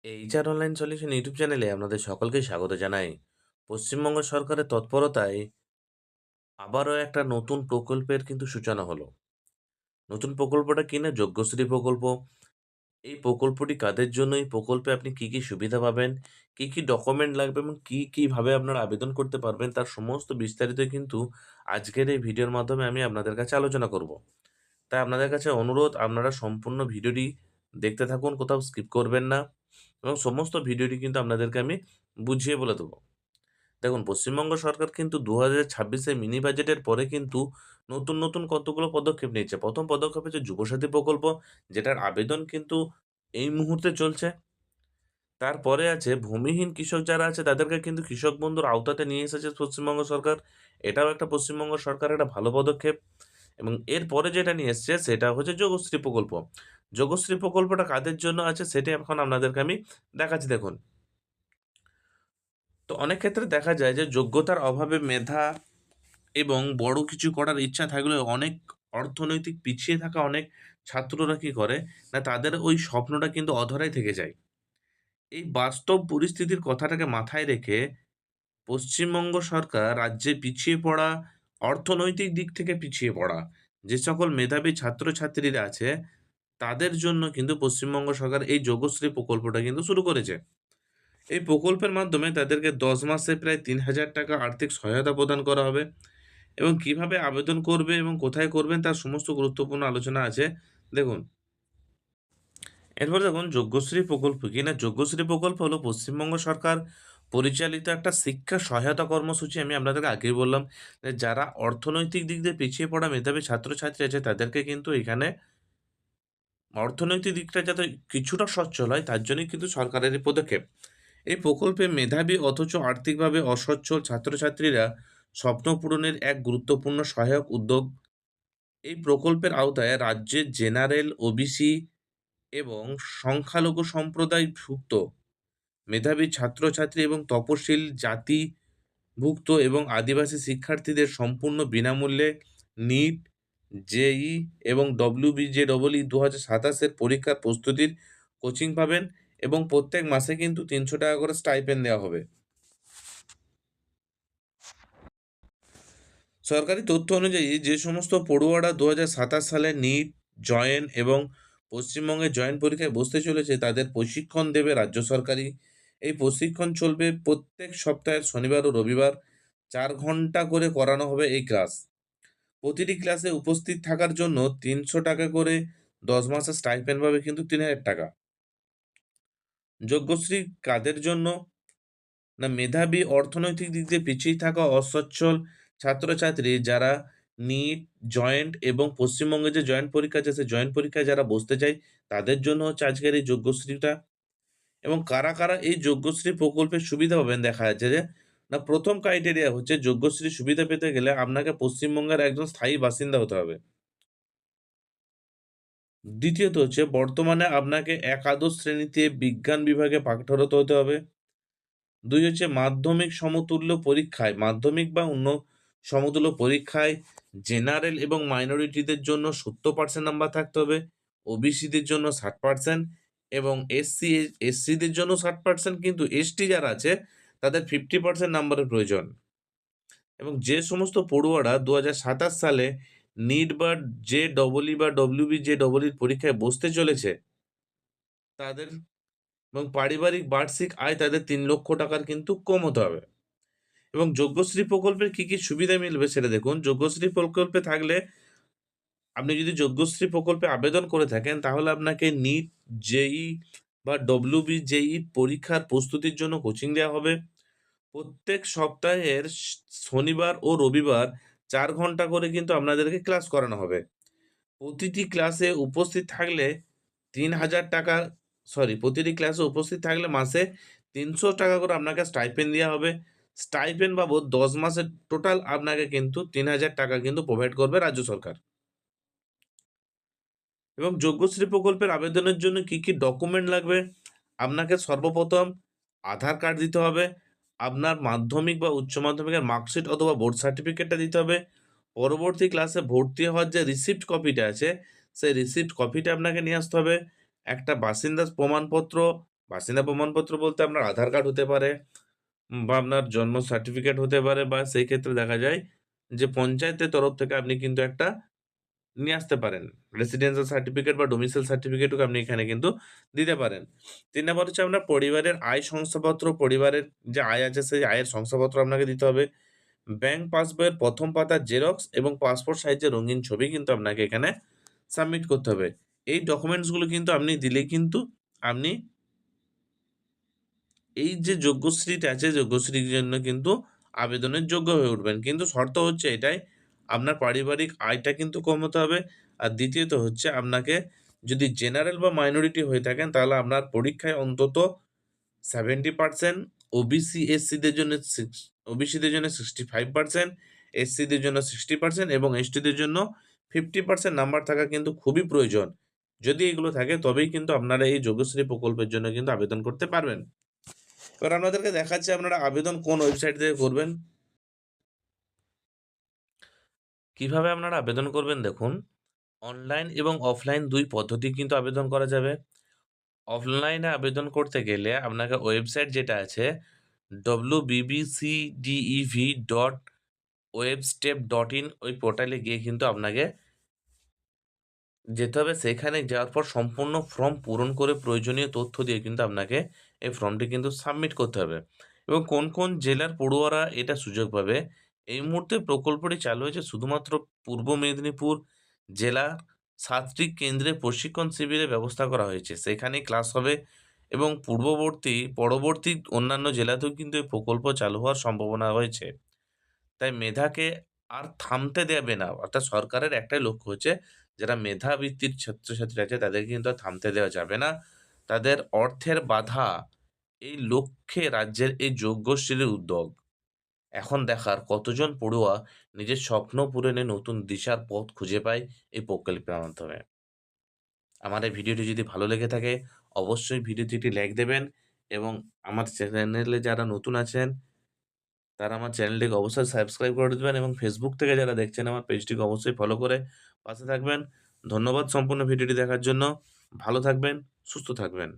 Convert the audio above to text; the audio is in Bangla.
এইচআর অনলাইন সলিউশন ইউটিউব চ্যানেলে আপনাদের সকলকে স্বাগত জানাই। পশ্চিমবঙ্গ সরকারের তৎপরতায় আবারও একটা নতুন প্রকল্পের কিন্তু সূচনা হলো। নতুন প্রকল্পটা কি না, যজ্ঞশ্রী প্রকল্প। এই প্রকল্পটি কাদের জন্য? এই প্রকল্পে আপনি কি কি সুবিধা পাবেন, কি কি ডকুমেন্ট লাগবে এবং কি কিভাবে আপনারা আবেদন করতে পারবেন, তার সমস্ত বিস্তারিত কিন্তু আজকের এই ভিডিওর মাধ্যমে আমি আপনাদের কাছে আলোচনা করব। তাই আপনাদের কাছে অনুরোধ, আপনারা সম্পূর্ণ ভিডিওটি দেখতে থাকুন, কোথাও স্কিপ করবেন না এবং সমস্ত ভিডিওটি কিন্তু আপনাদেরকে আমি বুঝিয়ে বলে দেবো। দেখুন, পশ্চিমবঙ্গ সরকার কিন্তু 2026-এ মিনি বাজেটের পরে কিন্তু নতুন, নতুন কতগুলো পদক্ষেপ নিয়েছে। ১ম পদক্ষেপ হচ্ছে যুবসাথী প্রকল্প, যেটার আবেদন কিন্তু এই মুহূর্তে চলছে। তারপরে আছে ভূমিহীন কৃষক যারা আছে তাদেরকে কিন্তু কৃষক বন্ধুর আওতাতে নিয়ে এসেছে পশ্চিমবঙ্গ সরকার। এটাও একটা পশ্চিমবঙ্গ সরকারের একটা ভালো পদক্ষেপ। এবং এরপরে যেটা নিয়ে এসছে সেটা হচ্ছে যোগশ্রী প্রকল্প। যোগশ্রী প্রকল্পটা কাদের জন্য আছে সেটা এখন আপনাদেরকে আমি দেখাচ্ছি, দেখুন। তো অনেক ক্ষেত্রে দেখা যায় যে যোগ্যতার অভাবে মেধা এবং বড় কিছু করার ইচ্ছা থাকলেও অনেক অর্থনৈতিক পিছিয়ে থাকা অনেক ছাত্ররা কি করে না, তাদের ওই স্বপ্নটা কিন্তু অধরাই থেকে যায়। এই বাস্তব পরিস্থিতির কথাটাকে মাথায় রেখে পশ্চিমবঙ্গ সরকার রাজ্যে পিছিয়ে পড়া, অর্থনৈতিক দিক থেকে পিছিয়ে পড়া যে সকল মেধাবী ছাত্রছাত্রীরা আছে তাদের জন্য কিন্তু পশ্চিমবঙ্গ সরকার এই যোগশ্রী প্রকল্পটা কিন্তু শুরু করেছে। এই প্রকল্পের মাধ্যমে তাদেরকে ১০ মাসে প্রায় ৩,০০০ টাকা আর্থিক সহায়তা প্রদান করা হবে এবং কিভাবে আবেদন করবে এবং কোথায় করবেন তার সমস্ত গুরুত্বপূর্ণ আলোচনা আছে। দেখুন, এরপর দেখুন যজ্ঞশ্রী প্রকল্প কি না, যজ্ঞশ্রী প্রকল্প হলো পশ্চিমবঙ্গ সরকার পরিচালিত একটা শিক্ষা সহায়তা কর্মসূচি। আমি আপনাদেরকে আগেই বললাম যে যারা অর্থনৈতিক দিক দিয়ে পিছিয়ে পড়া মেধাবী ছাত্রছাত্রী আছে তাদেরকে কিন্তু এখানে অর্থনৈতিক দিকটা যাতে কিছুটা সচ্ছল হয় তার জন্যই কিন্তু সরকারের এই পদক্ষেপ। এই প্রকল্পে মেধাবী অথচ আর্থিকভাবে অসচ্ছল ছাত্রছাত্রীরা স্বপ্ন পূরণের এক গুরুত্বপূর্ণ সহায়ক উদ্যোগ। এই প্রকল্পের আওতায় রাজ্যের জেনারেল, ওবিসি এবং সংখ্যালঘু সম্প্রদায়ভুক্ত মেধাবী ছাত্রছাত্রী এবং তপশিল জাতিভুক্ত এবং আদিবাসী শিক্ষার্থীদের সম্পূর্ণ বিনামূল্যে নিট, জেইই এবং WBJEE ২০২৭ এর পরীক্ষার প্রস্তুতির কোচিং পাবেন এবং প্রত্যেক মাসে কিন্তু ৳৩০০ করে স্টাইপেন্ড দেওয়া হবে। সরকারি তথ্য অনুযায়ী যে সমস্ত পড়ুয়ারা ২০২৭ সালে নিট, জয়েন এবং পশ্চিমবঙ্গে জয়েন্ট পরীক্ষায় বসতে চলেছে তাদের প্রশিক্ষণ দেবে রাজ্য সরকারই। এই প্রশিক্ষণ চলবে প্রত্যেক সপ্তাহের শনিবার ও রবিবার। ৪ ঘন্টা করে করানো হবে এই ক্লাস। প্রতিটি ক্লাসে উপস্থিত থাকার জন্য ৳৩০০ করে ১০ মাসের স্টাইপেন্ড পাবে কিন্তু ৳৩,০০০। যজ্ঞশ্রী কাদের জন্য? না, মেধাবী, অর্থনৈতিক দিক দিয়ে পিছিয়ে থাকা অসচ্ছল ছাত্রছাত্রী যারা নিট, জয়েন্ট এবং পশ্চিমবঙ্গে যে জয়েন্ট পরীক্ষা আছে সেই জয়েন্ট পরীক্ষায় যারা বসতে চায় তাদের জন্য হচ্ছে আজকের এই যজ্ঞশ্রীটা। এবং কারা, কারা এই যজ্ঞশ্রী প্রকল্পের সুবিধা পাবেন দেখা যাচ্ছে যে, না, ১ম ক্রাইটেরিয়া হচ্ছে যজ্ঞশ্রী সুবিধা পেতে গেলে আপনাকে পশ্চিমবঙ্গের একজন স্থায়ী বাসিন্দা হতে হবে। দ্বিতীয়ত হচ্ছে বর্তমানে আপনাকে একাদশ শ্রেণীতে বিজ্ঞান বিভাগে পাঠরত হতে হবে। ২ হচ্ছে মাধ্যমিক সমতুল্য পরীক্ষায়, মাধ্যমিক বা অন্য সমতুল্য পরীক্ষায় জেনারেল এবং মাইনরিটিদের জন্য ৭০% নাম্বার থাকতে হবে, ওবিসিদের জন্য ৬০% এবং এসসিদের জন্য ৬০%, কিন্তু এসটি যারা আছে তাদের ৫০% নাম্বারের প্রয়োজন। এবং যে সমস্ত পড়ুয়ারা ২০২৭ সালে নিট বা জেইই বা WBJEE পরীক্ষায় বসতে চলেছে তাদের এবং পারিবারিক বার্ষিক আয় তাদের ৳৩,০০,০০০ কিন্তু কম হতে হবে। এবং যজ্ঞশ্রী প্রকল্পের কি, কি সুবিধা মিলবে সেটা দেখুন। যজ্ঞশ্রী প্রকল্পে থাকলে আপনি যদি যজ্ঞশ্রী প্রকল্পে আবেদন করে থাকেন তাহলে আপনাকে নিট, জেইই বা WBJEE পরীক্ষার প্রস্তুতির জন্য কোচিং দেওয়া হবে। প্রত্যেক সপ্তাহের শনিবার ও রবিবার ৪ ঘন্টা করে কিন্তু আপনাদেরকে ক্লাস করানো হবে। প্রতিটি ক্লাসে উপস্থিত থাকলে ৳৩,০০০, প্রতিটি ক্লাসে উপস্থিত থাকলে মাসে ৳৩০০ করে আপনাকে স্টাইপেন্ড দেওয়া হবে। স্টাইপেন্ড বাবদ ১০ মাসের টোটাল আপনাকে কিন্তু ৳৩,০০০ কিন্তু প্রোভাইড করবে রাজ্য সরকার। এবং যজ্ঞশ্রী প্রকল্পের আবেদনের জন্য কি, কি ডকুমেন্ট লাগবে? আপনাকে সর্বপ্রথম আধার কার্ড দিতে হবে। আপনার মাধ্যমিক বা উচ্চ মাধ্যমিকের মার্কশিট অথবা বোর্ড সার্টিফিকেটটা দিতে হবে। পরবর্তী ক্লাসে ভর্তি হওয়ার যে রিসিপ্ট কপিটা আছে, সেই রিসিপ্ট কপিটা আপনাকে নিয়ে আসতে হবে। একটা বাসিন্দার প্রমাণপত্র বাসিন্দা প্রমাণপত্র বলতে আপনার আধার কার্ড হতে পারে বা আপনার জন্ম সার্টিফিকেট হতে পারে, বা সেই ক্ষেত্রে দেখা যায় যে পঞ্চায়েতের তরফ থেকে আপনি কিন্তু একটা নিয়ে আসতে পারেন। রেসিডেন্সিয়াল সার্টিফিকেট বা ডোমিসাইল সার্টিফিকেটও আপনি এখানে কিন্তু দিতে পারেন। ৩ নাম্বার হচ্ছে আপনার পরিবারের আয় শংসাপত্র, পরিবারের যে আয় আছে সেই আয়ের শংসাপত্র আপনাকে দিতে হবে। ব্যাংক পাসবইয়ের ১ম পাতার জেরক্স এবং পাসপোর্ট সাইজের রঙিন ছবি কিন্তু আপনাকে এখানে সাবমিট করতে হবে। এই ডকুমেন্টসগুলো কিন্তু আপনি দিলেই কিন্তু আপনি এই যে যোগ্যশ্রীটা আছে, যোগ্যশ্রীর জন্য কিন্তু আবেদনের যোগ্য হয়ে উঠবেন। কিন্তু শর্ত হচ্ছে এটাই, আপনার পারিবারিক আয়টা কিন্তু কম হতে হবে। আর দ্বিতীয়ত হচ্ছে আপনাকে যদি জেনারেল বা মাইনরিটি হয়ে থাকেন তাহলে আপনার পরীক্ষায় অন্তত 70%, ওবিসি, এসসিদের জন্য ওবিসিদের জন্য 65%, এসসিদের জন্য 60% এবং এসটিদের জন্য 50% নাম্বার থাকা কিন্তু খুবই প্রয়োজন। যদি এগুলো থাকে তবেই কিন্তু আপনারা এই যোগ্যশ্রী প্রকল্পের জন্য কিন্তু আবেদন করতে পারবেন। এবার আপনাদেরকে দেখাচ্ছি আপনারা আবেদন কোন ওয়েবসাইট থেকে করবেন। কিভাবে আপনারা আবেদন করবেন দেখুন, অনলাইন এবং অফলাইন ২ পদ্ধতি কিন্তু আবেদন করা যাবে। অফলাইনে আবেদন করতে গেলে আপনাকে ওয়েবসাইট যেটা আছে www.bbcdev.webstep.in ওই পোর্টালে গিয়ে কিন্তু আপনাকে যেতে হবে। সেখানে যাওয়ার পর সম্পূর্ণ ফর্ম পূরণ করে প্রয়োজনীয় তথ্য দিয়ে কিন্তু আপনাকে এই ফর্মটি কিন্তু সাবমিট করতে হবে। এবং কোন, কোন জেলার পড়ুয়ারা এটা সুযোগ পাবে? এই মুহূর্তে প্রকল্পটি চালু হয়েছে শুধুমাত্র পূর্ব মেদিনীপুর জেলার ৭টি কেন্দ্রে প্রশিক্ষণ শিবিরের ব্যবস্থা করা হয়েছে। সেখানেই ক্লাস হবে এবং পরবর্তী অন্যান্য জেলাতেও কিন্তু এই প্রকল্প চালু হওয়ার সম্ভাবনা রয়েছে। তাই মেধাকে আর থামতে দেবে না। অর্থাৎ সরকারের একটাই লক্ষ্য হচ্ছে, যারা মেধাবৃত্তির ছাত্রছাত্রী আছে তাদেরকে কিন্তু আর থামতে দেওয়া যাবে না। তাদের অর্থের বাধা, এই লক্ষ্যে রাজ্যের এই যজ্ঞশ্রীর উদ্যোগ। এখন দেখার কতজন পড়ুয়া নিজের স্বপ্ন পূরণে নতুন দিশার পথ খুঁজে পায় এই প্রকল্পের মাধ্যমে। আমার এই ভিডিওটি যদি ভালো লেগে থাকে অবশ্যই ভিডিওতে একটি লাইক দেবেন এবং আমার চ্যানেলে যারা নতুন আছেন তারা আমার চ্যানেলটিকে অবশ্যই সাবস্ক্রাইব করে দিবেন এবং ফেসবুক থেকে যারা দেখছেন আমার পেজটিকে অবশ্যই ফলো করে পাশে থাকবেন। ধন্যবাদ সম্পূর্ণ ভিডিওটি দেখার জন্য। ভালো থাকবেন, সুস্থ থাকবেন।